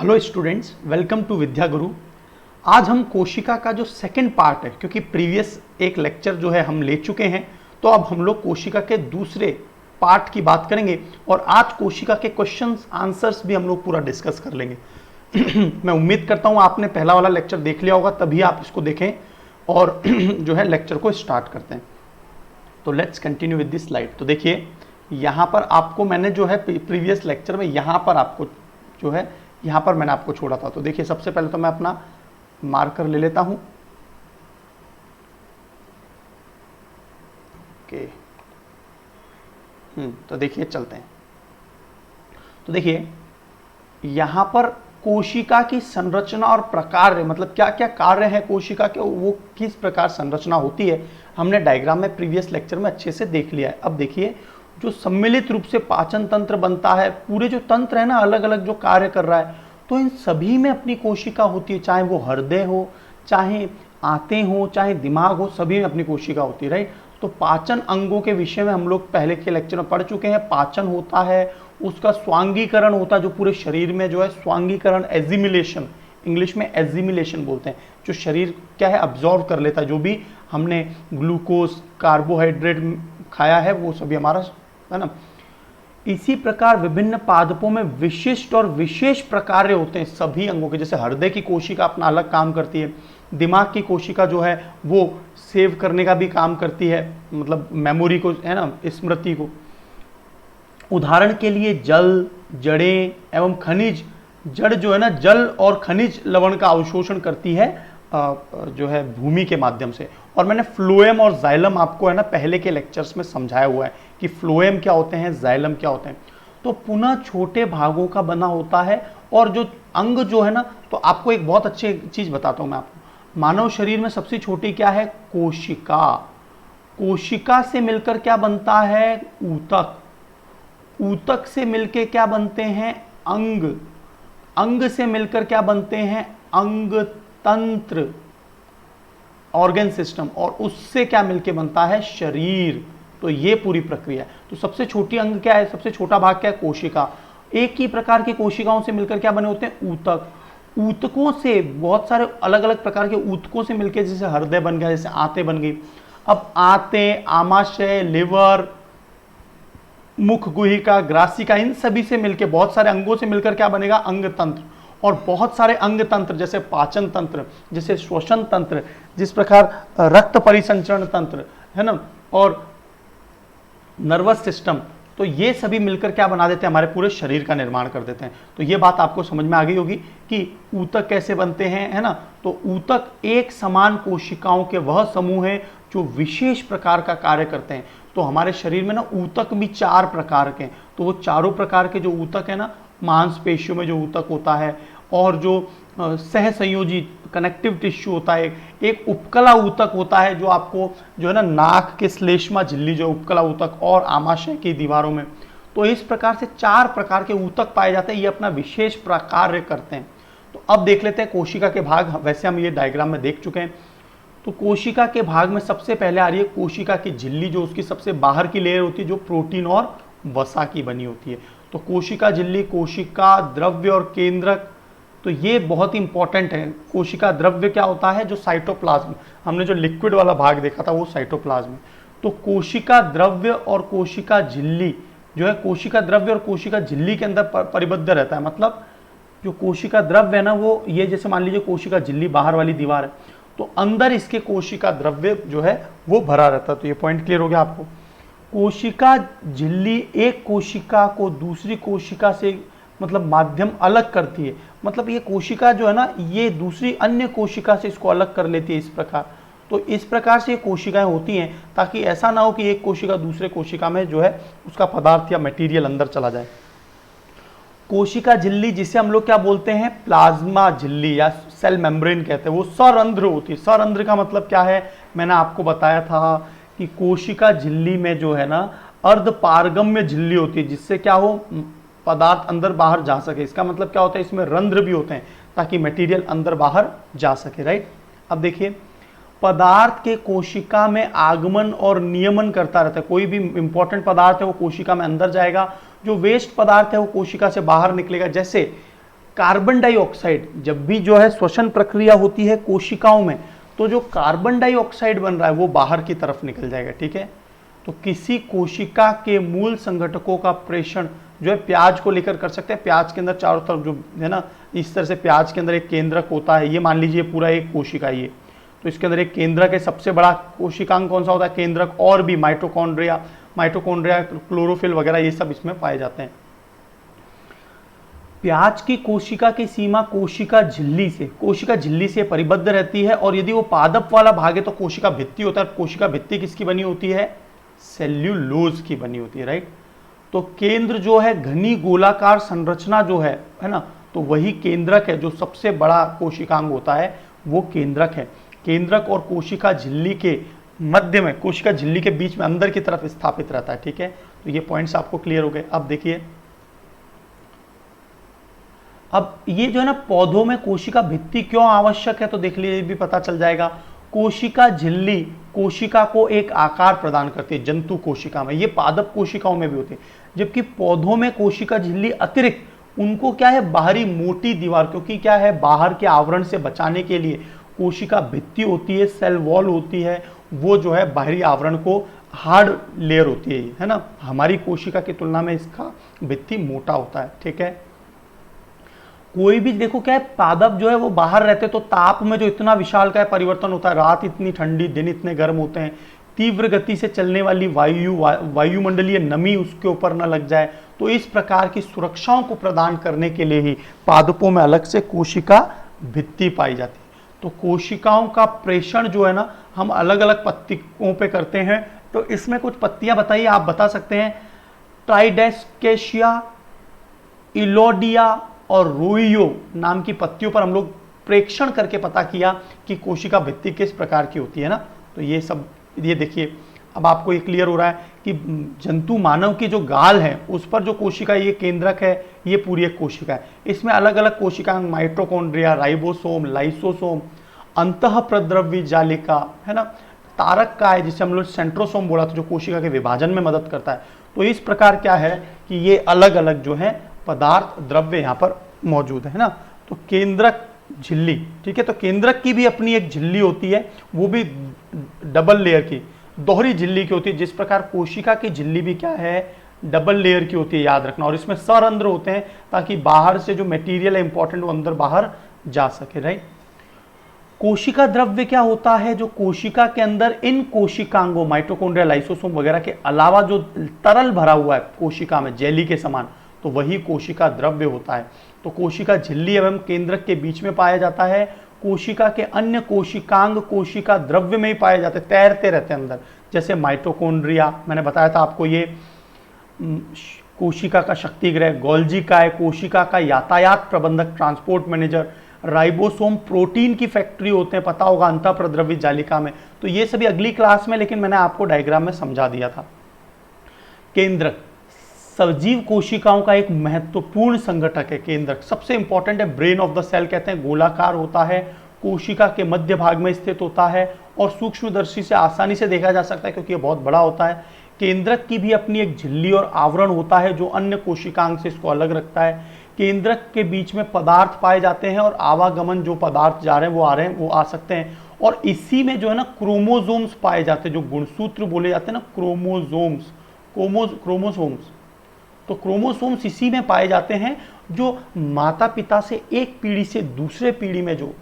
Hello students, welcome to विद्या गुरु। आज हम कोशिका का जो सेकंड पार्ट है, क्योंकि प्रीवियस एक लेक्चर जो है हम ले चुके हैं, तो अब हम लोग कोशिका के दूसरे पार्ट की बात करेंगे और आज कोशिका के क्वेश्चंस आंसर्स भी हम लोग पूरा डिस्कस कर लेंगे। मैं उम्मीद करता हूं आपने पहला वाला लेक्चर देख लिया होगा, तभी आप इसको देखें और जो है लेक्चर को स्टार्ट करते हैं। तो let's continue with this slide. तो देखिए यहाँ पर आपको मैंने जो है प्रीवियस लेक्चर में यहाँ पर आपको जो है यहाँ पर मैंने आपको छोड़ा था। तो देखिए सबसे पहले तो मैं अपना मार्कर ले लेता हूं। ओके, तो देखिए चलते हैं। तो देखिए यहां पर कोशिका की संरचना और प्रकार, मतलब क्या क्या कार्य है कोशिका के, वो किस प्रकार संरचना होती है, हमने डायग्राम में प्रीवियस लेक्चर में अच्छे से देख लिया है। अब देखिए जो सम्मिलित रूप से पाचन तंत्र बनता है, पूरे जो तंत्र है ना, अलग अलग जो कार्य कर रहा है, तो इन सभी में अपनी कोशिका होती है। चाहे वो हृदय हो, चाहे आंतें हो, चाहे दिमाग हो, सभी में अपनी कोशिका होती है, राइट। तो पाचन अंगों के विषय में हम लोग पहले के लेक्चर में पढ़ चुके हैं। पाचन होता है, उसका स्वांगीकरण होता है, जो पूरे शरीर में जो है स्वांगीकरण, एजिमिलेशन, इंग्लिश में एजिमिलेशन बोलते हैं, जो शरीर क्या है अब्जॉर्व कर लेता है, जो भी हमने ग्लूकोज कार्बोहाइड्रेट खाया है वो सभी हमारा है ना। इसी प्रकार विभिन्न पादपों में विशिष्ट और विशेष प्रकार होते हैं सभी अंगों के। जैसे हृदय की कोशिका अपना अलग काम करती है, दिमाग की कोशिका जो है वो सेव करने का भी काम करती है, मतलब मेमोरी को, है ना, स्मृति को। उदाहरण के लिए जल, जड़ें एवं खनिज, जड़ जो है ना जल और खनिज लवण का अवशोषण करती है जो है भूमि के माध्यम से। और मैंने फ्लोएम और जाइलम आपको है ना पहले के लेक्चर्स में समझाया हुआ है कि फ्लोएम क्या होते हैं, जाइलम क्या होते हैं। तो पुनः छोटे भागों का बना होता है। और जो अंग जो है ना, तो आपको एक बहुत अच्छी चीज बताता हूं मैं आपको। मानव शरीर में सबसे छोटी क्या है, कोशिका। कोशिका से मिलकर क्या बनता है, ऊतक। ऊतक से मिलकर क्या बनते हैं, अंग। अंग से मिलकर क्या बनते हैं, अंग तंत्र, ऑर्गन सिस्टम। और उससे क्या मिलके बनता है, शरीर। तो ये पूरी प्रक्रिया है। तो सबसे छोटी अंग क्या है, सबसे छोटा भाग क्या है, कोशिका। एक ही प्रकार की कोशिकाओं से मिलकर क्या बने होते हैं, ऊतक। ऊतकों से बहुत सारे अलग अलग प्रकार के ऊतकों से मिलकर जैसे हृदय बन गया, जैसे आंतें बन गई। अब आंतें, आमाशय, लिवर, मुख गुहिका, ग्रासिका, इन सभी से मिलकर, बहुत सारे अंगों से मिलकर क्या बनेगा, अंग तंत्र। और बहुत सारे अंग तंत्र जैसे पाचन तंत्र, जैसे श्वसन तंत्र, जिस प्रकार रक्त परिसंचरण तंत्र है ना, और नर्वस सिस्टम, तो ये सभी मिलकर क्या बना देते हैं, हमारे पूरे शरीर का निर्माण कर देते हैं। तो ये बात आपको समझ में आ गई होगी कि ऊतक कैसे बनते हैं, है ना। तो ऊतक एक समान कोशिकाओं के वह समूह है जो विशेष प्रकार का कार्य करते हैं। तो हमारे शरीर में ना ऊतक भी 4 प्रकार के हैं। तो वो चारों प्रकार के जो ऊतक है ना, मांसपेशियों में जो ऊतक होता है, और जो सह संयोजी कनेक्टिव टिश्यू होता है, एक उपकला ऊतक होता है जो आपको जो है ना नाक के श्लेष्मा झिल्ली, जो उपकला ऊतक, और आमाशय की दीवारों में। तो इस प्रकार से 4 प्रकार के ऊतक पाए जाते हैं, ये अपना विशेष कार्य करते हैं। तो अब देख लेते हैं कोशिका के भाग। वैसे हम ये डायग्राम में देख चुके हैं। तो कोशिका के भाग में सबसे पहले आ रही है कोशिका की झिल्ली, जो उसकी सबसे बाहर की लेयर होती है, जो प्रोटीन और वसा की बनी होती है। तो कोशिका झिल्ली, कोशिका द्रव्य और केंद्रक, तो ये बहुत ही इंपॉर्टेंट है। कोशिका द्रव्य क्या होता है, जो साइटोप्लाज्म, हमने जो लिक्विड वाला भाग देखा था वो साइटोप्लाज्म। तो कोशिका द्रव्य और कोशिका झिल्ली जो है, कोशिका द्रव्य और कोशिका झिल्ली के अंदर परिबद्ध रहता है। मतलब जो कोशिका द्रव्य है ना, वो ये जैसे मान लीजिए कोशिका झिल्ली बाहर वाली दीवार है, तो अंदर इसके कोशिका द्रव्य जो है वो भरा रहता है। तो ये पॉइंट क्लियर हो गया आपको। कोशिका झिल्ली एक कोशिका को दूसरी कोशिका से मतलब माध्यम अलग करती है। मतलब ये कोशिका जो है ना, ये दूसरी अन्य कोशिका से इसको अलग कर लेती है इस प्रकार। तो इस प्रकार से ये कोशिकाएं होती हैं, ताकि ऐसा ना हो कि एक कोशिका दूसरे कोशिका में जो है उसका पदार्थ या मटेरियल अंदर चला जाए। कोशिका झिल्ली, जिसे हम लोग क्या बोलते हैं, प्लाज्मा झिल्ली या सेल मेम्ब्रेन कहते हैं, वो सरंध्र होती है। सरंध्र का मतलब क्या है, मैंने आपको बताया था कि कोशिका झिल्ली में जो है ना अर्धपारगम्य झिल्ली होती है, जिससे क्या हो, पदार्थ अंदर बाहर जा सके। इसका मतलब क्या होता है, इसमें रंध्र भी होते हैं ताकि मटेरियल अंदर बाहर जा सके, राइट। अब देखिए पदार्थ के कोशिका में आगमन और नियमन करता रहता है। कोई भी इंपॉर्टेंट पदार्थ है वो कोशिका में अंदर जाएगा, जो वेस्ट पदार्थ है वो कोशिका से बाहर निकलेगा। जैसे कार्बन डाइऑक्साइड, जब भी जो है श्वसन प्रक्रिया होती है कोशिकाओं में, तो जो कार्बन डाइऑक्साइड बन रहा है वो बाहर की तरफ निकल जाएगा, ठीक है। तो किसी कोशिका के मूल संघटकों का प्रेषण जो है प्याज को लेकर कर सकते हैं। प्याज के अंदर चारों तरफ जो है ना, इस तरह से प्याज के अंदर एक केंद्रक होता है, ये मान लीजिए पूरा एक कोशिका ये, तो इसके अंदर एक केंद्रक है। सबसे बड़ा कोशिकांग कौन सा होता है? केंद्रक। और भी माइटोकॉन्ड्रिया, क्लोरोफिल वगैरह ये सब इसमें पाए जाते हैं। प्याज की कोशिका की सीमा कोशिका झिल्ली से परिबद्ध रहती है, और यदि वो पादप वाला भाग है तो कोशिका भित्ति होता है। कोशिका भित्ति किसकी बनी होती है? सेल्यूलोज की बनी होती है, राइट। तो केंद्र जो है घनी गोलाकार संरचना जो है ना, तो वही केंद्रक है। जो सबसे बड़ा कोशिकांग होता है वो केंद्रक है। केंद्रक और कोशिका झिल्ली के मध्य में, कोशिका झिल्ली के बीच में अंदर की तरफ स्थापित रहता है, ठीक है। तो ये पॉइंट्स आपको क्लियर हो गए। अब देखिए, अब ये जो है ना पौधों में कोशिका भित्ति क्यों आवश्यक है, तो देख लीजिए भी पता चल जाएगा। कोशिका झिल्ली कोशिका को एक आकार प्रदान करती है। जंतु कोशिका में, ये पादप कोशिकाओं में भी होती है, जबकि पौधों में कोशिका झिल्ली अतिरिक्त उनको क्या है, बाहरी मोटी दीवार, क्योंकि क्या है, बाहर के आवरण से बचाने के लिए कोशिका भित्ति होती है, सेल वॉल होती है, वो जो है बाहरी आवरण को हार्ड लेयर होती है ना। हमारी कोशिका की तुलना में इसका भित्ति मोटा होता है, ठीक है। कोई भी देखो क्या है, पादप जो है वो बाहर रहते तो ताप में जो इतना विशाल का परिवर्तन होता है, रात इतनी ठंडी दिन इतने गर्म होते हैं, तीव्र गति से चलने वाली वायुमंडलीय नमी उसके ऊपर न लग जाए, तो इस प्रकार की सुरक्षाओं को प्रदान करने के लिए ही पादपों में अलग से कोशिका भित्ति पाई जाती है। तो कोशिकाओं का प्रेषण जो है ना, हम अलग अलग पत्तियों पे करते हैं। तो इसमें कुछ पत्तियां बताइए, आप बता सकते हैं। ट्राइडेस्केशिया, इलोडिया और रोइयो नाम की पत्तियों पर हम लोग प्रेक्षण करके पता किया कि कोशिका भित्ति किस प्रकार की होती है ना। तो ये सब, ये देखिए अब आपको ये क्लियर हो रहा है कि जंतु मानव की जो गाल है उस पर जो कोशिका, ये केंद्रक है, ये पूरी एक कोशिका है। इसमें अलग अलग कोशिकांग, माइटोकॉन्ड्रिया, राइबोसोम, लाइसोसोम, अंतःप्रद्रव्य जालिका है ना, तारक का है जिसे हम लोग सेंट्रोसोम बोला था, जो कोशिका के विभाजन में मदद करता है। तो इस प्रकार क्या है कि ये अलग अलग जो है पदार्थ, द्रव्य यहाँ पर मौजूद है ना। तो केंद्रक झिल्ली, ठीक है। तो केंद्रक की भी अपनी एक झिल्ली होती है, वो भी डबल लेयर की, दोहरी झिल्ली की होती है। जिस प्रकार कोशिका की झिल्ली भी क्या है, डबल लेयर की होती है, याद रखना। और इसमें सरंध्र होते हैं ताकि बाहर से जो मटेरियल है इंपॉर्टेंट वो अंदर बाहर जा सके, राइट। कोशिका द्रव्य क्या होता है? जो कोशिका के अंदर इन कोशिकांगों, माइटोकॉन्ड्रिया, लाइसोसोम वगैरह के अलावा जो तरल भरा हुआ है कोशिका में, जेली के समान, तो वही कोशिका द्रव्य होता है। तो कोशिका झिल्ली एवं केंद्रक के बीच में पाया जाता है। कोशिका के अन्य कोशिकांग कोशिका द्रव्य में ही पाए जाते हैं, तैरते रहते हैं अंदर। जैसे माइटोकॉन्ड्रिया, मैंने बताया था आपको, ये कोशिका का शक्तिगृह, गोल्जी का है कोशिका का यातायात प्रबंधक, ट्रांसपोर्ट मैनेजर। राइबोसोम प्रोटीन की फैक्ट्री होते हैं, पता होगा, अंतःप्रद्रव्य जालिका में। तो ये सभी अगली क्लास में, लेकिन मैंने आपको डायग्राम में समझा दिया था। केंद्रक सजीव कोशिकाओं का एक महत्वपूर्ण संगठक है। केंद्रक सबसे इंपॉर्टेंट है, ब्रेन ऑफ द सेल कहते हैं। गोलाकार होता है, कोशिका के मध्य भाग में स्थित होता है और सूक्ष्मदर्शी से आसानी से देखा जा सकता है क्योंकि ये बहुत बड़ा होता है। केंद्रक की भी अपनी एक झिल्ली और आवरण होता है जो अन्य कोशिकांग से इसको अलग रखता है। केंद्रक के बीच में पदार्थ पाए जाते हैं और आवागमन, जो पदार्थ जा रहे हैं वो आ रहे हैं, वो आ सकते हैं। और इसी में जो है ना क्रोमोसोम्स पाए जाते हैं, जो गुणसूत्र बोले जाते हैं ना, क्रोमोसोम्स। तो क्रोमोसोम्स इसी में पाए जाते हैं जो माता पिता से एक पीढ़ी से दूसरे पीढ़ी में जो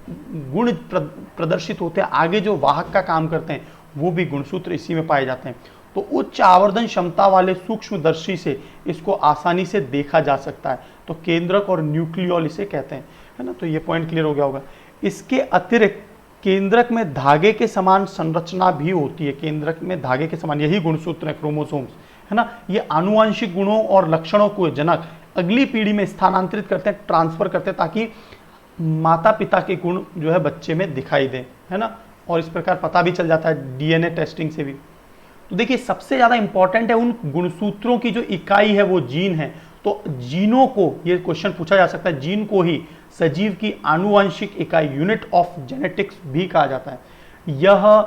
गुण प्रदर्शित होते हैं, आगे जो वाहक का काम करते हैं, वो भी गुणसूत्र इसी में पाए जाते हैं। तो उच्च आवर्धन क्षमता वाले सूक्ष्मदर्शी से इसको आसानी से देखा जा सकता है। तो केंद्रक और न्यूक्लियोल इसे कहते हैं, है ना। तो ये पॉइंट क्लियर हो गया होगा। इसके अतिरिक्त केंद्रक में धागे के समान संरचना भी होती है। केंद्रक में धागे के समान, यही गुणसूत्र है, क्रोमोसोम्स, है ना। ये आनुवंशिक गुणों और लक्षणों को जनक अगली पीढ़ी में स्थानांतरित करते हैं, ट्रांसफर करते हैं, ताकि माता पिता के गुण जो है बच्चे में दिखाई दे, है ना। और इस प्रकार पता भी चल जाता है डीएनए टेस्टिंग से भी। तो देखिए सबसे ज्यादा इंपॉर्टेंट है, उन गुणसूत्रों की जो इकाई है वो जीन है। तो जीनों को, ये क्वेश्चन पूछा जा सकता है, जीन को ही सजीव की आनुवंशिक इकाई, यूनिट ऑफ जेनेटिक्स भी कहा जाता है। यह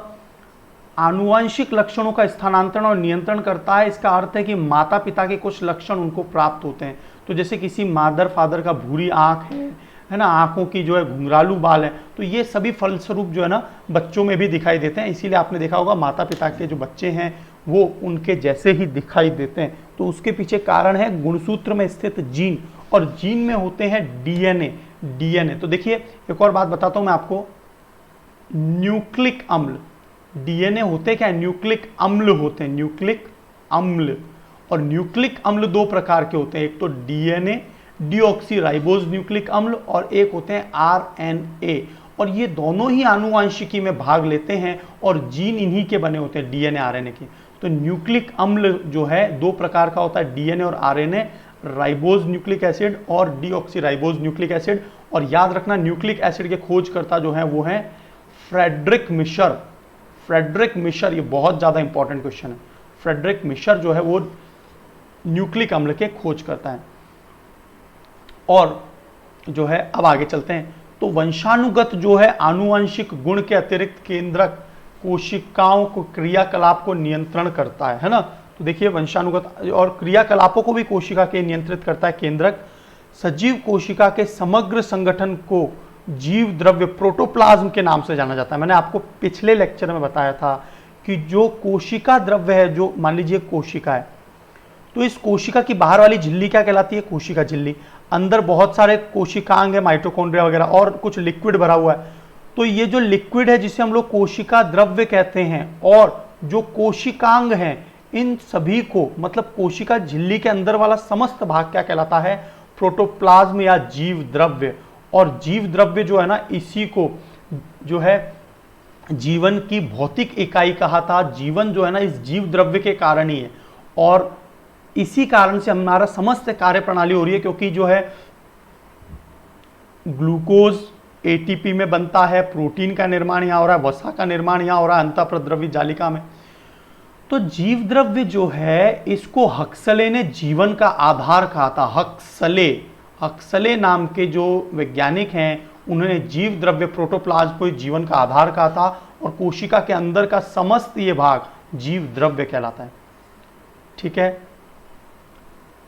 आनुवंशिक लक्षणों का स्थानांतरण और नियंत्रण करता है। इसका अर्थ है कि माता पिता के कुछ लक्षण उनको प्राप्त होते हैं तो जैसे किसी मादर फादर का भूरी आंख है ना, आंखों की जो है घुंघरालू बाल है, तो ये सभी फलस्वरूप जो है ना बच्चों में भी दिखाई देते हैं। इसीलिए आपने देखा होगा माता पिता के जो बच्चे हैं वो उनके जैसे ही दिखाई देते हैं। तो उसके पीछे कारण है गुणसूत्र में स्थित जीन, और जीन में होते हैं डीएनए। तो देखिए एक और बात बताता हूं मैं आपको, न्यूक्लिक अम्ल, डीएनए होते क्या, न्यूक्लिक अम्ल होते हैं, न्यूक्लिक अम्ल। और न्यूक्लिक अम्ल दो प्रकार के होते हैं, एक तो डीएनए डीऑक्सीराइबोज न्यूक्लिक अम्ल, और एक होते हैं आरएनए। और ये दोनों ही आनुवांशिकी में भाग लेते हैं और जीन इन्हीं के बने होते हैं, डीएनए आरएनए के। तो न्यूक्लिक अम्ल जो है दो प्रकार का होता है, डीएनए और आरएनए, राइबोज न्यूक्लिक एसिड और डीऑक्सीराइबोज न्यूक्लिक एसिड। और याद रखना न्यूक्लिक एसिड के खोजकर्ता जो है वो है फ्रेडरिक मिशर। फ्रेडरिक मिशर, ये बहुत ज्यादा इंपॉर्टेंट क्वेश्चन है। फ्रेडरिक मिशर जो है वो न्यूक्लिक अम्ल के खोज करता है। और जो है अब आगे चलते हैं, तो वंशानुगत जो है आनुवंशिक गुण के अतिरिक्त केंद्रक कोशिकाओं को क्रियाकलाप को नियंत्रण करता है ना। तो देखिए वंशानुगत और क्रियाकलापों को भी कोशिका के नियंत्रित करता है केंद्रक। सजीव कोशिका के समग्र संगठन को जीव द्रव्य प्रोटोप्लाज्म के नाम से जाना जाता है। मैंने आपको पिछले लेक्चर में बताया था कि जो कोशिका द्रव्य है, जो मान लीजिए कोशिका है, तो इस कोशिका की बाहर वाली झिल्ली क्या कहलाती है, कोशिका झिल्ली। अंदर बहुत सारे कोशिकांग है, माइटोकॉन्ड्रिया वगैरह, और कुछ लिक्विड भरा हुआ है। तो ये जो लिक्विड है जिसे हम लोग कोशिका द्रव्य कहते हैं, और जो कोशिकांग हैं इन सभी को, मतलब कोशिका झिल्ली के अंदर वाला समस्त भाग क्या कहलाता है, प्रोटोप्लाज्म या जीव द्रव्य। और जीव द्रव्य जो है ना, इसी को जो है जीवन की भौतिक इकाई कहा था। जीवन जो है ना इस जीव द्रव्य के कारण ही है, और इसी कारण से हमारा समस्त कार्य प्रणाली हो रही है, क्योंकि जो है ग्लूकोज एटीपी में बनता है, प्रोटीन का निर्माण यहां हो रहा है, वसा का निर्माण यहां हो रहा है अंतःप्रद्रव्य जालिका में। तो जीव द्रव्य जो है इसको हक्सले ने जीवन का आधार कहा था। हक्सले नाम के जो वैज्ञानिक हैं उन्होंने जीव द्रव्य प्रोटोप्लाज्म को जीवन का आधार कहा था, और कोशिका के अंदर का समस्त ये भाग जीव द्रव्य कहलाता है। ठीक है,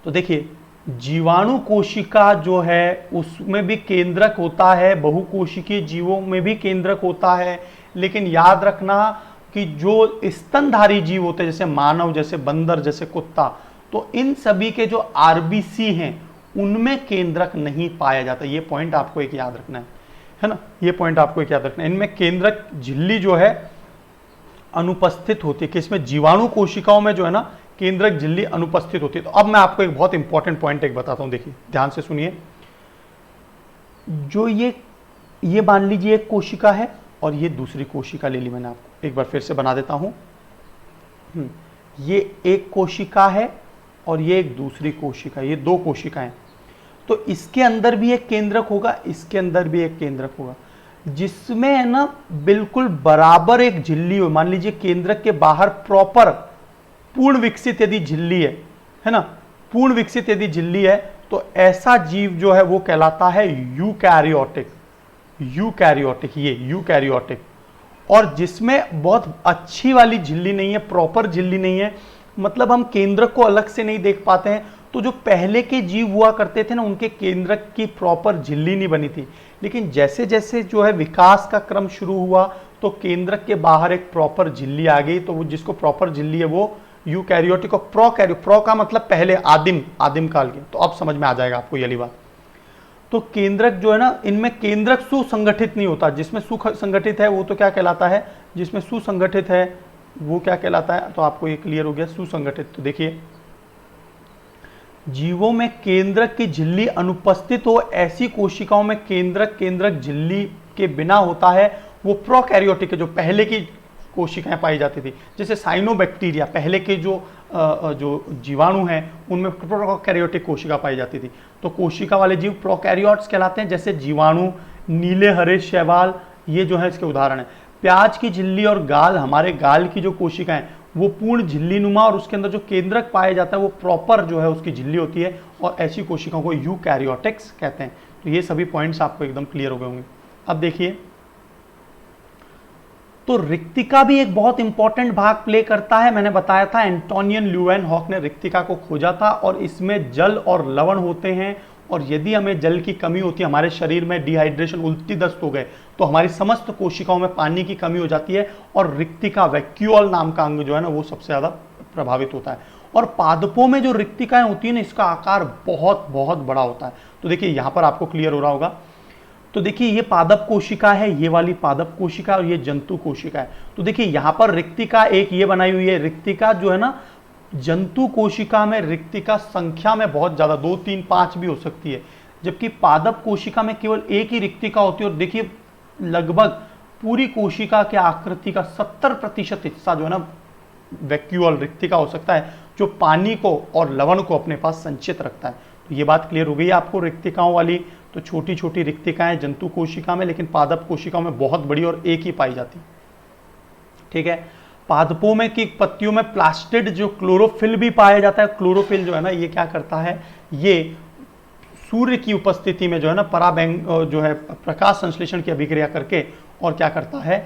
तो देखिए जीवाणु कोशिका जो है उसमें भी केंद्रक होता है, बहुकोशिकीय जीवों में भी केंद्रक होता है। लेकिन याद रखना कि जो स्तनधारी जीव होते हैं, जैसे मानव, जैसे बंदर, जैसे कुत्ता, तो इन सभी के जो आरबीसी हैं उनमें केंद्रक नहीं पाया जाता। ये पॉइंट आपको एक याद रखना है ना, ये पॉइंट आपको एक याद रखना है। इनमें केंद्रक झिल्ली जो है अनुपस्थित होती है, किसमें, जीवाणु कोशिकाओं में जो है ना केंद्रक झिल्ली अनुपस्थित होती है। तो अब मैं आपको एक बहुत इंपॉर्टेंट पॉइंट एक बताता हूं, देखिए ध्यान से सुनिए। जो ये मान लीजिए एक कोशिका है और ये दूसरी कोशिका ले ली मैंने, आपको एक बार फिर से बना देता हूं। ये एक कोशिका है और ये एक दूसरी कोशिका, ये दो कोशिकाएं। तो इसके अंदर भी एक केंद्रक होगा, इसके अंदर भी एक केंद्रक होगा, जिसमें है ना बिल्कुल बराबर एक झिल्ली हो। मान लीजिए केंद्रक के बाहर प्रॉपर पूर्ण विकसित यदि झिल्ली है ना, पूर्ण विकसित यदि झिल्ली है, तो ऐसा जीव जो है वो कहलाता है यूकैरियोटिक। ये यूकैरियोटिक। और जिसमें बहुत अच्छी वाली झिल्ली नहीं है, प्रॉपर झिल्ली नहीं है, मतलब हम केंद्रक को अलग से नहीं देख पाते हैं। तो जो पहले के जीव हुआ करते थे ना, उनके केंद्रक की प्रॉपर झिल्ली नहीं बनी थी। लेकिन जैसे जैसे जो है विकास का क्रम शुरू हुआ, तो केंद्रक के बाहर एक प्रॉपर झिल्ली आ गई। तो वो जिसको प्रॉपर झिल्ली है वो यूकैरियोटिक, और प्रो का मतलब पहले, आदिम काल के। तो अब समझ में आ जाएगा आपको ये वाली बात। तो केंद्रक जो है ना, इनमें केंद्रक सुसंगठित नहीं होता। जिसमें सुसंगठित है वो तो क्या कहलाता है, जिसमें सुसंगठित है वो क्या कहलाता है, तो आपको ये क्लियर हो गया, सुसंगठित। तो देखिए जीवों में केंद्रक की झिल्ली अनुपस्थित हो, ऐसी कोशिकाओं में केंद्रक झिल्ली के बिना होता है, वो प्रोकैरियोटिक है, जो पहले की कोशिकाएं पाई जाती थी। जैसे साइनोबैक्टीरिया, पहले के जो जीवाणु हैं उनमें प्रोकैरियोटिक कोशिका पाई जाती थी। तो कोशिका वाले जीव प्रोकैरियोट्स कहलाते हैं। जैसे जीवाणु, नीले हरे शैवाल, ये जो है इसके उदाहरण है। प्याज की झिल्ली और गाल, हमारे गाल की जो कोशिकाएं वो पूर्ण झिल्ली नुमा, और उसके अंदर जो केंद्रक पाया जाता है वो प्रॉपर जो है उसकी झिल्ली होती है, और ऐसी कोशिकाओं को यूकैरियोटिक्स कहते हैं। तो ये सभी पॉइंट्स आपको एकदम क्लियर हो गए होंगे। अब देखिए तो रिक्तिका भी एक बहुत इंपॉर्टेंट भाग प्ले करता है। मैंने बताया था एंटोनियन ल्यूवेनहॉक ने रिक्तिका को खोजा था, और इसमें जल और लवण होते हैं, और यदि हमें जल की कमी होती है, हमारे शरीर में डिहाइड्रेशन, उल्टी दस्त हो गए, तो हमारी समस्त कोशिकाओं में पानी की कमी हो जाती है, और रिक्तिका वैक्यूल नाम का अंग जो है ना वो सबसे ज्यादा प्रभावित होता है। और पादपों में जो रिक्तिकाएं होती है ना, इसका आकार बहुत बहुत बड़ा होता है। तो देखिए यहां पर आपको क्लियर हो रहा होगा। तो देखिए ये पादप कोशिका है, ये वाली पादप कोशिका, और ये जंतु कोशिका है। तो देखिए यहां पर रिक्तिका एक ये बनाई हुई है। रिक्तिका जो है ना, जंतु कोशिका में रिक्तिका संख्या में बहुत ज्यादा, 2, 3, 5 भी हो सकती है, जबकि पादप कोशिका में केवल एक ही रिक्तिका होती है। और देखिए लगभग पूरी कोशिका के आकृति का 70% हिस्सा जो है ना वैक्यूअल रिक्तिका हो सकता है, जो पानी को और लवण को अपने पास संचित रखता है। तो ये बात क्लियर हो गई आपको रिक्तिकाओं वाली। तो छोटी छोटी रिक्तिकाएं जंतु कोशिका में, लेकिन पादप कोशिकाओं में बहुत बड़ी और एक ही पाई जाती। ठीक है। पादपों में की पत्तियों में प्लास्टिड जो क्लोरोफिल भी पाया जाता है। क्लोरोफिल जो है ना, ये क्या करता है, ये सूर्य की उपस्थिति में जो है ना पराबैंग जो है प्रकाश संश्लेषण की अभिक्रिया करके और क्या करता है,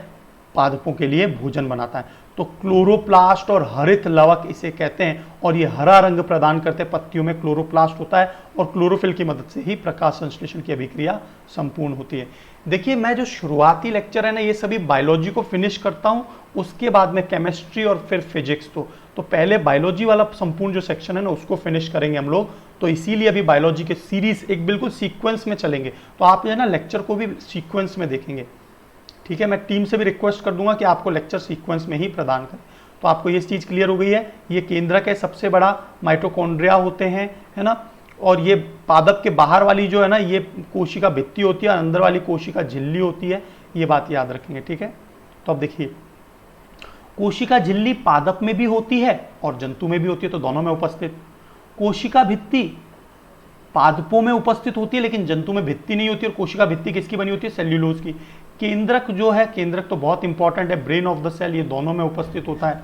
पादपों के लिए भोजन बनाता है। तो क्लोरोप्लास्ट और हरित लवक इसे कहते हैं, और ये हरा रंग प्रदान करते हैं। पत्तियों में क्लोरोप्लास्ट होता है, और क्लोरोफिल की मदद से ही प्रकाश संश्लेषण की अभिक्रिया संपूर्ण होती है। देखिए मैं जो शुरुआती लेक्चर है ना, ये सभी बायोलॉजी को फिनिश करता हूँ, उसके बाद में केमिस्ट्री और फिर फिजिक्स। तो पहले बायोलॉजी वाला संपूर्ण जो सेक्शन है ना उसको फिनिश करेंगे हम लोग। तो इसीलिए अभी बायोलॉजी के सीरीज एक बिल्कुल सीक्वेंस में चलेंगे। तो आप जो है ना लेक्चर को भी सीक्वेंस में देखेंगे। ठीक है। मैं टीम से भी रिक्वेस्ट कर दूंगा कि आपको लेक्चर सीक्वेंस में ही प्रदान करें। तो आपको ये चीज़ क्लियर हो गई है। ये केंद्रक है, सबसे बड़ा माइटोकॉन्ड्रिया होते हैं, है ना। और ये पादप के बाहर वाली जो है ना, ये कोशिका भित्ति होती है, और अंदर वाली कोशिका झिल्ली होती है। ये बात याद रखेंगे। ठीक है। तो अब देखिए, कोशिका झिल्ली पादप में भी होती है और जंतु में भी होती है, तो दोनों में उपस्थित। कोशिका भित्ति पादपों में उपस्थित होती है, लेकिन जंतु में भित्ति नहीं होती। और कोशिका भित्ति किसकी बनी होती है, सेल्यूलोज की। केंद्रक जो है, केंद्रक तो बहुत इंपॉर्टेंट है, ब्रेन ऑफ द सेल, ये दोनों में उपस्थित होता है।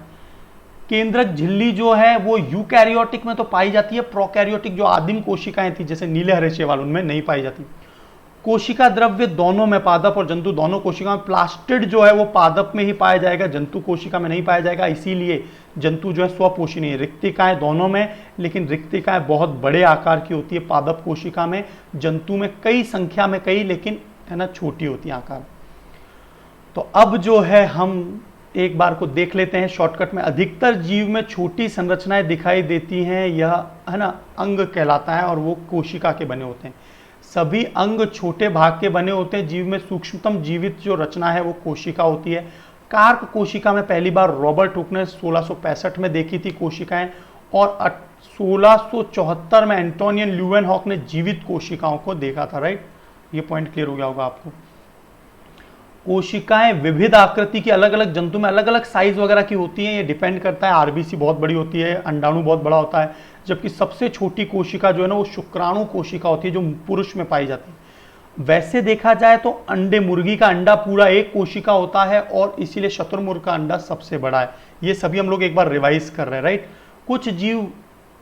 केंद्रक झिल्ली जो है वो यूकैरियोटिक में तो पाई जाती है, प्रोकैरियोटिक जो आदिम कोशिकाएं थी जैसे नीले हरे शैवाल, उनमें नहीं पाई जाती। कोशिका द्रव्य दोनों में, पादप और जंतु दोनों कोशिका में। प्लास्टिड जो है वो पादप में ही पाया जाएगा, जंतु कोशिका में नहीं पाया जाएगा। इसीलिए जंतु जो है स्वपोषी नहीं है। रिक्तिकाएं दोनों में, लेकिन रिक्तिकाएं बहुत बड़े आकार की होती है पादप कोशिका में। जंतु में कई संख्या में, कई, लेकिन है ना छोटी होती है आकार। तो अब जो है हम एक बार को देख लेते हैं शॉर्टकट में। अधिकतर जीव में छोटी संरचनाएं दिखाई देती हैं, यह है ना अंग कहलाता है, और वो कोशिका के बने होते हैं। सभी अंग छोटे भाग के बने होते हैं। जीव में सूक्ष्मतम जीवित जो रचना है वो कोशिका होती है। कार्क कोशिका में पहली बार रॉबर्ट हुक ने 1665 में देखी थी कोशिकाएं, और 1674 में एंटोनियन ल्यूवेनहॉक ने जीवित कोशिकाओं को देखा था। राइट, ये पॉइंट क्लियर हो गया होगा आपको। कोशिकाएं विविध आकृति की, अलग अलग जंतु में अलग अलग साइज वगैरह की होती हैं। ये डिपेंड करता है, आरबीसी बहुत बड़ी होती है, अंडाणु बहुत बड़ा होता है, जबकि सबसे छोटी कोशिका जो है ना वो शुक्राणु कोशिका होती है, जो पुरुष में पाई जाती है। वैसे देखा जाए तो अंडे, मुर्गी का अंडा पूरा एक कोशिका होता है, और इसीलिए शतुरमुर्ग का अंडा सबसे बड़ा है। ये सभी हम लोग एक बार रिवाइज कर रहे हैं। राइट, कुछ जीव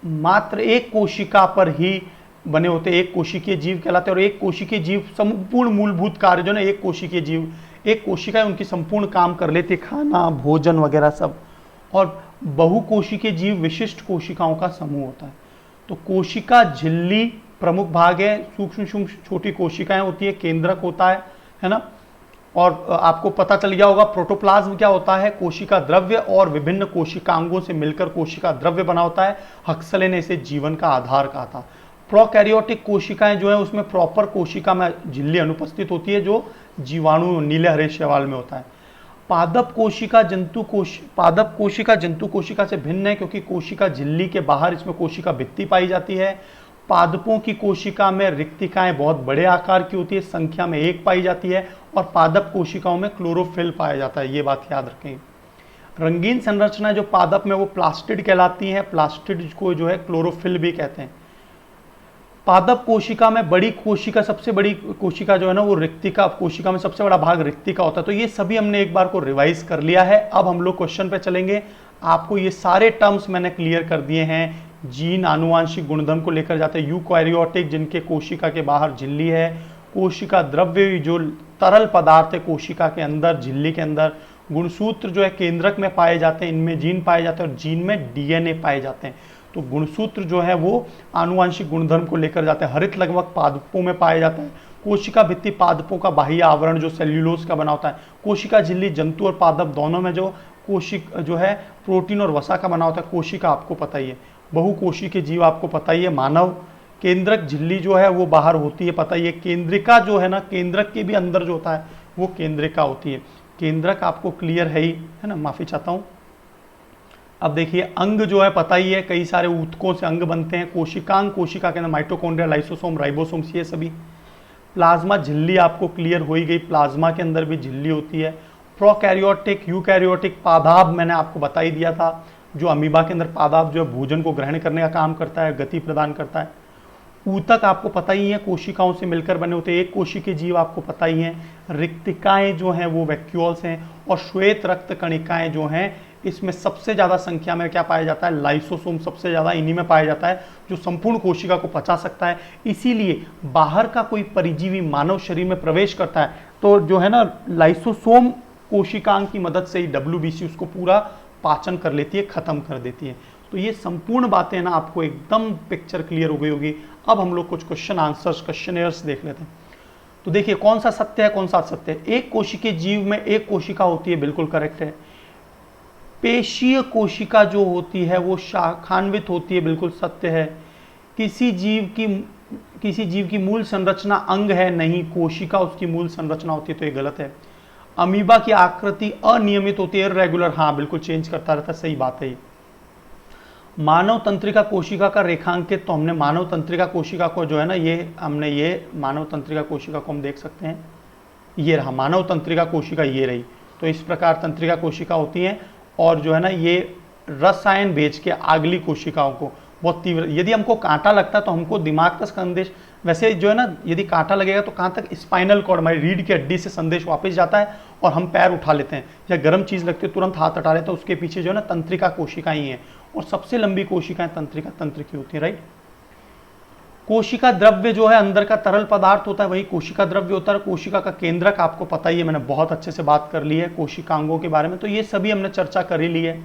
मात्र एक कोशिका पर ही बने होते, एक कोशिकीय जीव कहलाते हैं। और एक कोशिकीय जीव संपूर्ण मूलभूत कार्य जो है एक कोशिकीय जीव, एक कोशिका उनकी संपूर्ण काम कर लेती है, खाना, भोजन वगैरह सब। और बहुकोशिकीय जीव विशिष्ट कोशिकाओं का समूह होता है। तो कोशिका झिल्ली प्रमुख भाग है, सूक्ष्म सूक्ष्म छोटी कोशिकाएं होती है, केंद्रक होता है ना। और आपको पता चल गया होगा प्रोटोप्लाज्म क्या होता है, कोशिका द्रव्य और विभिन्न कोशिकांगों से मिलकर कोशिका द्रव्य बना होता है। हक्सले ने इसे जीवन का आधार कहा था। प्रोकैरियोटिक कोशिकाएं जो है उसमें प्रॉपर कोशिका में झिल्ली अनुपस्थित होती है, जो जीवाणु नीले हरे शैवाल में होता है। पादप कोशिका जंतु कोशिका से भिन्न है, क्योंकि कोशिका झिल्ली के बाहर इसमें कोशिका भित्ति पाई जाती है। पादपों की कोशिका में रिक्तिकाएं बहुत बड़े आकार की होती है, संख्या में एक पाई जाती है। और पादप कोशिकाओं में क्लोरोफिल पाया जाता है, ये बात याद रखें। रंगीन संरचना जो पादप में वो प्लास्टिड कहलाती है। प्लास्टिड को जो है क्लोरोफिल भी कहते हैं। पादप कोशिका में बड़ी कोशिका, सबसे बड़ी कोशिका जो है ना वो रिक्तिका, कोशिका में सबसे बड़ा भाग रिक्तिका होता है। तो ये सभी हमने एक बार को रिवाइज कर लिया है। अब हम लोग क्वेश्चन पे चलेंगे। आपको ये सारे टर्म्स मैंने क्लियर कर दिए हैं। जीन आनुवांशिक गुणधर्म को लेकर जाते हैं। यूकैरियोटिक जिनके कोशिका के बाहर झिल्ली है। कोशिका द्रव्य जो तरल पदार्थ है कोशिका के अंदर, झिल्ली के अंदर, गुणसूत्र जो है केंद्रक में पाए जाते हैं, इनमें जीन पाए जाते हैं और जीन में डीएनए पाए जाते हैं। तो गुणसूत्र जो है वो आनुवांशिक गुणधर्म को लेकर जाते हैं। हरित लगभग पादपों में पाए जाते हैं। कोशिका भित्ति पादपों का बाह्य आवरण जो सेल्यूलोज का बना होता है। कोशिका झिल्ली जंतु और पादप दोनों में जो कोशिक जो है प्रोटीन और वसा का बना होता है। कोशिका आपको पता ही है। बहुकोशी के जीव आपको पता ही है। मानव केंद्रक झिल्ली जो है वो बाहर होती है, पता ही है। केंद्रिका जो है ना, केंद्रक के भी अंदर जो होता है वो केंद्रिका होती है। केंद्रक आपको क्लियर है ही, है ना, माफी चाहता हूं। अब देखिए अंग जो है पता ही है, कई सारे ऊतकों से अंग बनते हैं। कोशिकांग, कोशिका के अंदर माइटोकॉन्ड्रिया, लाइसोसोम, राइबोसोम्स, ये सभी। प्लाज्मा झिल्ली आपको क्लियर हो ही गई, प्लाज्मा के अंदर भी झिल्ली होती है। प्रोकैरियोटिक, यूकैरियोटिक, पादाब मैंने आपको बता ही दिया था, जो अमीबा के अंदर पादाब जो है भोजन को ग्रहण करने का काम करता है, गति प्रदान करता है। ऊतक आपको पता ही है, कोशिकाओं से मिलकर बने होते हैं। एक कोशी के जीव आपको पता ही हैं। रिक्तिकाएं जो हैं वो वैक्यूल्स हैं। और श्वेत रक्त कणिकाएं जो हैं, इसमें सबसे ज़्यादा संख्या में क्या पाया जाता है, लाइसोसोम सबसे ज़्यादा इन्हीं में पाया जाता है, जो संपूर्ण कोशिका को पचा सकता है। इसीलिए बाहर का कोई परिजीवी मानव शरीर में प्रवेश करता है तो जो है ना, लाइसोसोम कोशिकांग की मदद से ही WBC उसको पूरा पाचन कर लेती है, खत्म कर देती है। तो ये संपूर्ण बातें ना आपको एकदम पिक्चर क्लियर हो गई होगी। अब हम लोग कुछ क्वेश्चन आंसर्स, क्वेश्चनेयर्स देख लेते हैं। तो देखिए कौन सा सत्य है, कौन सा असत्य है। एक कोशिकीय जीव में एक कोशिका होती है, बिल्कुल करेक्ट है। पेशीय कोशिका जो होती है वो शाखान्वित होती है, बिल्कुल सत्य है। किसी जीव की मूल संरचना अंग है, नहीं, कोशिका उसकी मूल संरचना होती है, तो ये गलत है। अमीबा की आकृति अनियमित होती है, इर्रेगुलर, हाँ बिल्कुल चेंज करता रहता है, सही बात है ये। मानव तंत्रिका कोशिका का रेखांकित, तो हमने मानव तंत्रिका कोशिका को जो है ना, ये मानव तंत्रिका कोशिका को हम देख सकते हैं, ये रहा मानव तंत्रिका कोशिका, ये रही। तो इस प्रकार तंत्रिका कोशिका होती हैं और जो है ना ये रसायन भेज के आगली कोशिकाओं को बहुत तीव्र, यदि हमको कांटा लगता है तो हमको दिमाग तक संदेश, वैसे जो है ना यदि कांटा लगेगा तो कहाँ तक, स्पाइनल कॉर्ड, हमारी रीढ़ की हड्डी से संदेश वापस जाता है और हम पैर उठा लेते हैं, या गर्म चीज़ लगती है तुरंत हाथ हटा लेते हैं। उसके पीछे जो है ना तंत्रिका कोशिकाएं ही हैं, और सबसे लंबी कोशिकाएं तंत्रिका तंत्र की होती है, राइट। कोशिका द्रव्य जो है अंदर का तरल पदार्थ होता है, वही कोशिका द्रव्य होता है। कोशिका का केंद्रक आपको पता ही है, मैंने बहुत अच्छे से बात कर ली है कोशिकांगों के बारे में, तो ये सभी हमने चर्चा कर ही ली है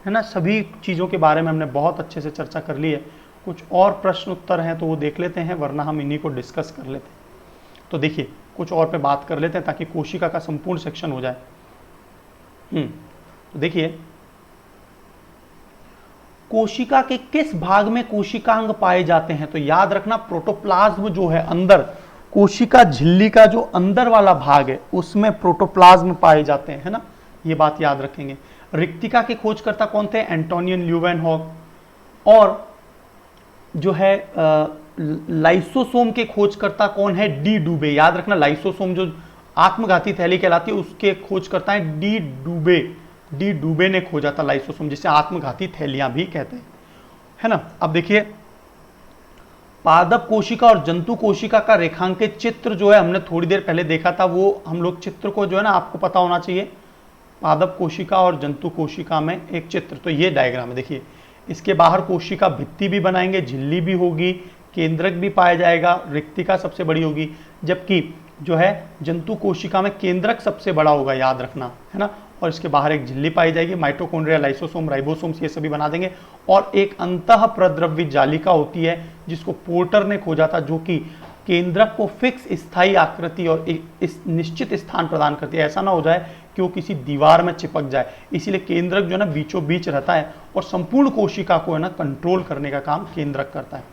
ना, सभी चीज़ों के बारे में हमने बहुत अच्छे से चर्चा कर ली है। कुछ और प्रश्न उत्तर हैं तो वो देख लेते हैं, वरना हम इन्हीं को डिस्कस कर लेते हैं। तो देखिए कुछ और पे बात कर लेते हैं ताकि कोशिका का संपूर्ण सेक्शन हो जाए। तो देखिए कोशिका के किस भाग में कोशिकांग पाए जाते हैं, तो याद रखना प्रोटोप्लाज्म जो है अंदर, कोशिका झिल्ली का जो अंदर वाला भाग है उसमें प्रोटोप्लाज्म पाए जाते हैं, है ना, ये बात याद रखेंगे। रिक्तिका के खोजकर्ता कौन थे, एंटोनियन ल्यूवेनहॉक। और जो है लाइसोसोम के खोजकर्ता कौन है, डी डुबे। याद रखना लाइसोसोम जो आत्मघाती थैली कहलाती है उसके खोजकर्ता है डी डुबे। डी डुबे ने खोजा था लाइसोसोम, जिसे आत्मघाती थैलियां भी कहते हैं, है ना। अब देखिए पादप कोशिका और जंतु कोशिका का रेखांकित चित्र जो है हमने थोड़ी देर पहले देखा था, वो हम लोग चित्र को जो है ना आपको पता होना चाहिए, पादप कोशिका और जंतु कोशिका में एक चित्र। तो ये डायग्राम है, देखिए इसके बाहर कोशिका भित्ति भी बनाएंगे, झिल्ली भी होगी, केंद्रक भी पाया जाएगा, रिक्तिका सबसे बड़ी होगी, जबकि जो है जंतु कोशिका में केंद्रक सबसे बड़ा होगा, याद रखना, है ना। और इसके बाहर एक झिल्ली पाई जाएगी, माइटोकॉन्ड्रिया, लाइसोसोम, राइबोसोम्स ये सभी बना देंगे। और एक अंतः प्रद्रव्य जालिका होती है जिसको पोर्टर ने खोजा था, जो कि केंद्रक को फिक्स स्थायी आकृति और इस निश्चित स्थान प्रदान करती है। ऐसा ना हो जाए कि वो किसी दीवार में चिपक जाए, इसीलिए केंद्रक जो है ना बीचों बीच रहता है और संपूर्ण कोशिका को है ना कंट्रोल करने का काम केंद्रक करता है।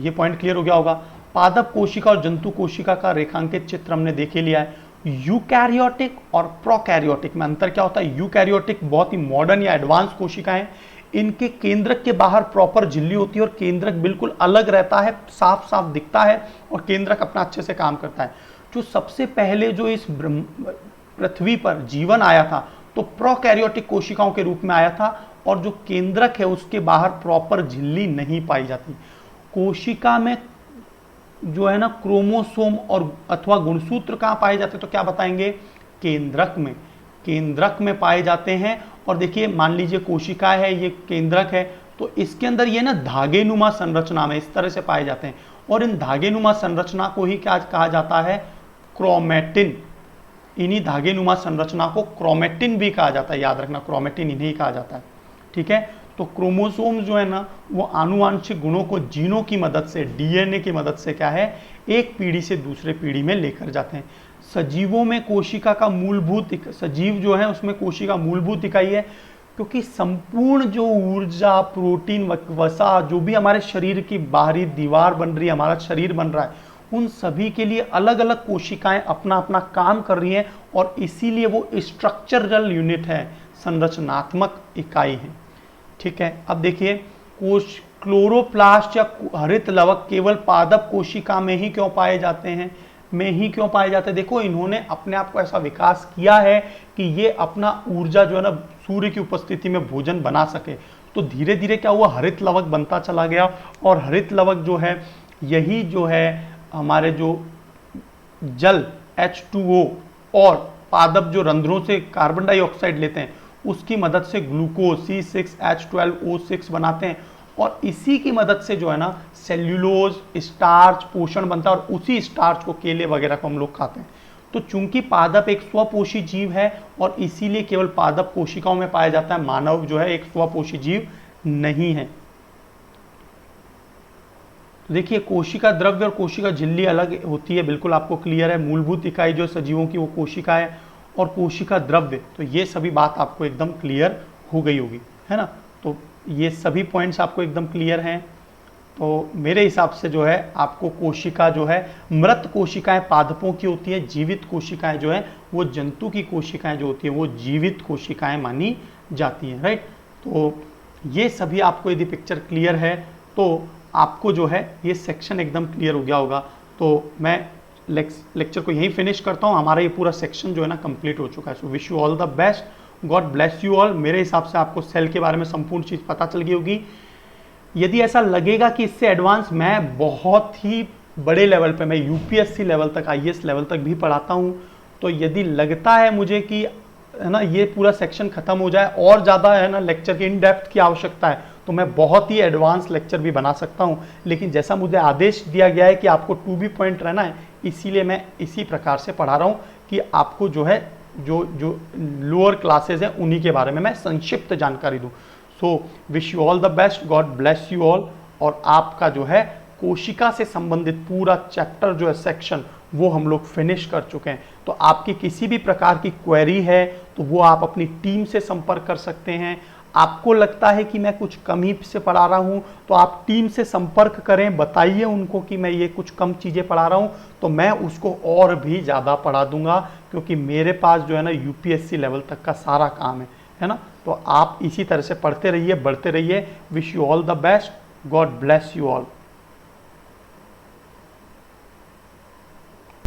ये पॉइंट क्लियर हो गया होगा। पादप कोशिका और जंतु कोशिका का रेखांकित चित्र हमने देख ही लिया है। यूकैरियोटिक और प्रोकैरियोटिक में अंतर क्या होता है, यूकैरियोटिक बहुत ही मॉडर्न या एडवांस कोशिकाएं, इनके केंद्रक के बाहर प्रॉपर झिल्ली होती है और केंद्रक बिल्कुल अलग रहता है, साफ साफ दिखता है और केंद्रक अपना अच्छे से काम करता है। जो सबसे पहले जो इस पृथ्वी पर जीवन आया था तो प्रोकैरियोटिक कोशिकाओं के रूप में आया था, और जो केंद्रक है उसके बाहर प्रॉपर झिल्ली नहीं पाई जाती। कोशिका में जो है ना क्रोमोसोम और अथवा गुणसूत्र कहाँ पाए जाते हैं, तो क्या बताएंगे, केंद्रक में, केंद्रक में पाए जाते हैं। और देखिए मान लीजिए कोशिका है, ये केंद्रक है, तो इसके अंदर ये ना धागेनुमा संरचना में इस तरह से पाए जाते हैं, और इन धागेनुमा संरचना को ही क्या कहा जाता है, क्रोमैटिन। इन्हीं धागे नुमा संरचना को क्रोमेटिन भी कहा जाता है, याद रखना क्रोमेटिन इन्हें कहा जाता है। ठीक है, तो क्रोमोसोम जो है ना वो आनुवांशिक गुणों को जीनों की मदद से, डीएनए की मदद से क्या है, एक पीढ़ी से दूसरे पीढ़ी में लेकर जाते हैं। सजीवों में कोशिका का मूलभूत, सजीव जो है उसमें कोशिका मूलभूत इकाई है, क्योंकि संपूर्ण जो ऊर्जा, प्रोटीन, वसा, जो भी हमारे शरीर की बाहरी दीवार बन रही है, हमारा शरीर बन रहा है, उन सभी के लिए अलग अलग कोशिकाएं अपना अपना काम कर रही हैं, और इसीलिए वो स्ट्रक्चरल यूनिट है, संरचनात्मक इकाई है। ठीक है, अब देखिए कोश, क्लोरोप्लास्ट या हरित लवक केवल पादप कोशिका में ही क्यों पाए जाते हैं, देखो इन्होंने अपने आप को ऐसा विकास किया है कि ये अपना ऊर्जा जो है ना सूर्य की उपस्थिति में भोजन बना सके। तो धीरे धीरे क्या हुआ, हरित लवक बनता चला गया, और हरित लवक जो है यही जो है हमारे जो जल H2O और पादप जो रंध्रों से कार्बन डाइऑक्साइड लेते हैं उसकी मदद से ग्लूकोज C6H12O6 बनाते हैं, और इसी की मदद से जो है ना सेल्यूलोज, स्टार्च, पोषण बनता है, और उसी स्टार्च को, केले वगैरह को हम लोग खाते हैं। तो चूंकि पादप एक स्वपोषी जीव है और इसीलिए केवल पादप कोशिकाओं में पाया जाता है, मानव जो है एक स्वपोषी जीव नहीं है। देखिए कोशिका द्रव्य और कोशिका झिल्ली अलग होती है, बिल्कुल आपको क्लियर है। मूलभूत इकाई जो सजीवों की वो कोशिका है, और कोशिका द्रव्य, तो ये सभी बात आपको एकदम क्लियर हो गई होगी, है ना। तो ये सभी पॉइंट्स आपको एकदम क्लियर हैं। तो मेरे हिसाब से जो है आपको कोशिका जो है, मृत कोशिकाएं पादपों की होती है, जीवित कोशिकाएं जो है वो जंतु की कोशिकाएं जो होती है वो जीवित कोशिकाएं मानी जाती हैं, राइट। तो ये सभी आपको यदि पिक्चर क्लियर है तो आपको जो है ये सेक्शन एकदम क्लियर हो गया होगा। तो मैं लेक्चर को यहीं फिनिश करता हूँ, हमारा ये पूरा सेक्शन जो है ना कंप्लीट हो चुका है। So wish you all the best, God bless you all. मेरे हिसाब से आपको सेल के बारे में संपूर्ण चीज़ पता चल गई होगी। यदि ऐसा लगेगा कि इससे एडवांस मैं बहुत ही बड़े लेवल पे, मैं यूपीएससी लेवल तक, आईएएस लेवल तक भी पढ़ाता हूँ, तो यदि लगता है मुझे कि है ना ये पूरा सेक्शन खत्म हो जाए और ज़्यादा है ना लेक्चर की इन डेप्थ की आवश्यकता है, तो मैं बहुत ही एडवांस लेक्चर भी बना सकता हूँ। लेकिन जैसा मुझे आदेश दिया गया है कि आपको टू बी पॉइंट रहना है, इसीलिए मैं इसी प्रकार से पढ़ा रहा हूँ कि आपको जो है जो लोअर क्लासेज हैं उन्हीं के बारे में मैं संक्षिप्त जानकारी दूँ। So wish you all the best, God bless you all. और आपका जो है कोशिका से संबंधित पूरा चैप्टर जो है सेक्शन वो हम लोग फिनिश कर चुके हैं। तो आपकी किसी भी प्रकार की क्वेरी है तो वो आप अपनी टीम से संपर्क कर सकते हैं। आपको लगता है कि मैं कुछ कम ही से पढ़ा रहा हूँ तो आप टीम से संपर्क करें, बताइए उनको कि मैं ये कुछ कम चीज़ें पढ़ा रहा हूँ, तो मैं उसको और भी ज़्यादा पढ़ा दूंगा, क्योंकि मेरे पास जो है ना यूपीएससी लेवल तक का सारा काम है ना। तो आप इसी तरह से पढ़ते रहिए, बढ़ते रहिए। Wish you all the best, God bless you all.